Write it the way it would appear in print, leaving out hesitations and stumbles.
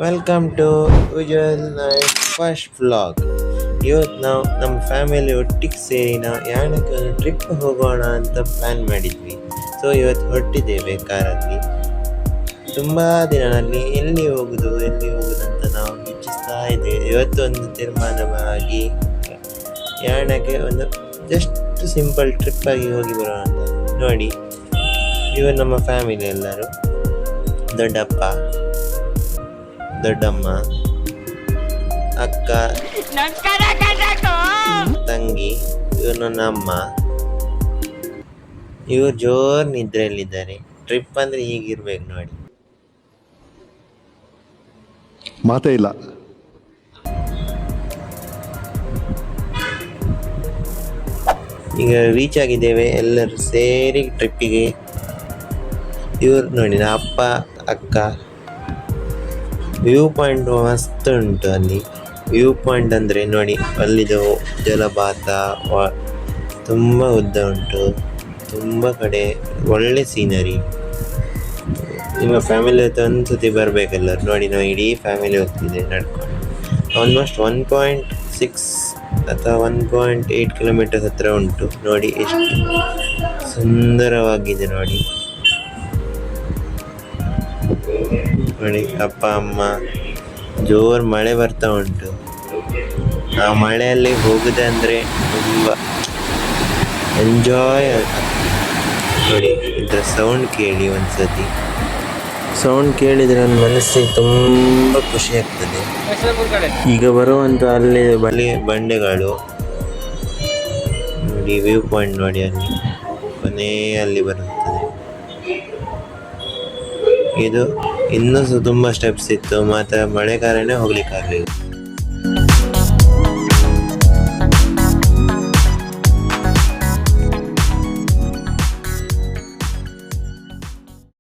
Welcome to usual night first vlog. ಇವತ್ತು ನಾವು ನಮ್ಮ ಫ್ಯಾಮಿಲಿ ಒಟ್ಟಿಗೆ ಸೇರಿನ ಯಾಣಕ್ಕೆ ಒಂದು ಟ್ರಿಪ್ ಹೋಗೋಣ ಅಂತ ಪ್ಲ್ಯಾನ್ ಮಾಡಿದ್ವಿ. ಸೊ ಇವತ್ತು ಹೊರಟಿದ್ದೇವೆ ಕಾರಲ್ಲಿ. ತುಂಬ ದಿನಗಳಲ್ಲಿ ಎಲ್ಲಿ ಹೋಗುದು ಅಂತ ನಾವು ಯೋಚಿಸ್ತಾ ಇದ್ದೇವೆ. ಇವತ್ತು ಒಂದು ತೀರ್ಮಾನವಾಗಿ ಯಾಣಕ್ಕೆ ಒಂದು ಜಸ್ಟ್ ಸಿಂಪಲ್ ಟ್ರಿಪ್ ಆಗಿ ಹೋಗಿ ಬರೋಣ ಅಂತ. ನೋಡಿ, ಇವರು ನಮ್ಮ ಫ್ಯಾಮಿಲಿ ಎಲ್ಲರೂ, ದೊಡ್ಡಪ್ಪ, ದೊಡ್ಡಮ್ಮ, ಅಕ್ಕ, ತಂಗಿ, ಇವ್ರು ನನ್ನ ಅಮ್ಮ. ಇವ್ರು ಜೋರ್ ನಿದ್ರೆಯಲ್ಲಿದ್ದಾರೆ. ಟ್ರಿಪ್ ಅಂದ್ರೆ ಹೀಗಿರ್ಬೇಕು ನೋಡಿ. ಮಾತೇ ಇಲ್ಲ. ಈಗ ರೀಚ್ ಆಗಿದ್ದೇವೆ ಎಲ್ಲರೂ ಸೇರಿ ಟ್ರಿಪ್ಪಿಗೆ. ಇವ್ರು ನೋಡಿ, ನಾ ಅಪ್ಪ, ಅಕ್ಕ. ವ್ಯೂ ಪಾಯಿಂಟ್ ಮಸ್ತ್ ಉಂಟು ಅಲ್ಲಿ. ವ್ಯೂ ಪಾಯಿಂಟ್ ಅಂದರೆ ನೋಡಿ, ಅಲ್ಲಿದು ಜಲಪಾತ ತುಂಬ ಉದ್ದ ಉಂಟು, ತುಂಬ ಕಡೆ ಒಳ್ಳೆ ಸೀನರಿ. ನಿಮ್ಮ ಫ್ಯಾಮಿಲಿ ಜೊತೆ ಒಂದು ಸತಿ ಬರಬೇಕೆಲ್ಲರು. ನೋಡಿ, ನಾವು ಇಡೀ ಫ್ಯಾಮಿಲಿ ಹೋಗ್ತಿದ್ದೇವೆ ನಡ್ಕೊಂಡು. ಆಲ್ಮೋಸ್ಟ್ 1.6 ಅಥವಾ 1.8 ಕಿಲೋಮೀಟರ್ಸ್ ಹತ್ರ ಉಂಟು. ನೋಡಿ ಎಷ್ಟು ಸುಂದರವಾಗಿದೆ ನೋಡಿ. ನೋಡಿ, ಅಪ್ಪ ಅಮ್ಮ, ಜೋರು ಮಳೆ ಬರ್ತಾ ಉಂಟು. ಆ ಮಳೆಯಲ್ಲಿ ಹೋಗುದೆ ಅಂದರೆ ತುಂಬ ಎಂಜಾಯ್. ನೋಡಿ, ಇದರ ಸೌಂಡ್ ಕೇಳಿ ಒಂದ್ಸತಿ. ಸೌಂಡ್ ಕೇಳಿದರೆ ನನ್ನ ಮನಸ್ಸಿಗೆ ತುಂಬ ಖುಷಿ ಆಗ್ತದೆ. ಈಗ ಬರುವಂಥ ಅಲ್ಲಿ ಬಂಡೆಗಳು ನೋಡಿ, ವ್ಯೂ ಪಾಯಿಂಟ್ ನೋಡಿ, ಅಲ್ಲಿ ಕೊನೆಯಲ್ಲಿ ಬರುತ್ತದೆ. ಇದು ಇನ್ನೂ ತುಂಬ ಸ್ಟೆಪ್ಸ್ ಇತ್ತು, ಮತ್ತು ಮಳೆ ಕಾರಣ ಹೋಗ್ಲಿಕ್ಕಾಗಲಿಲ್ಲ.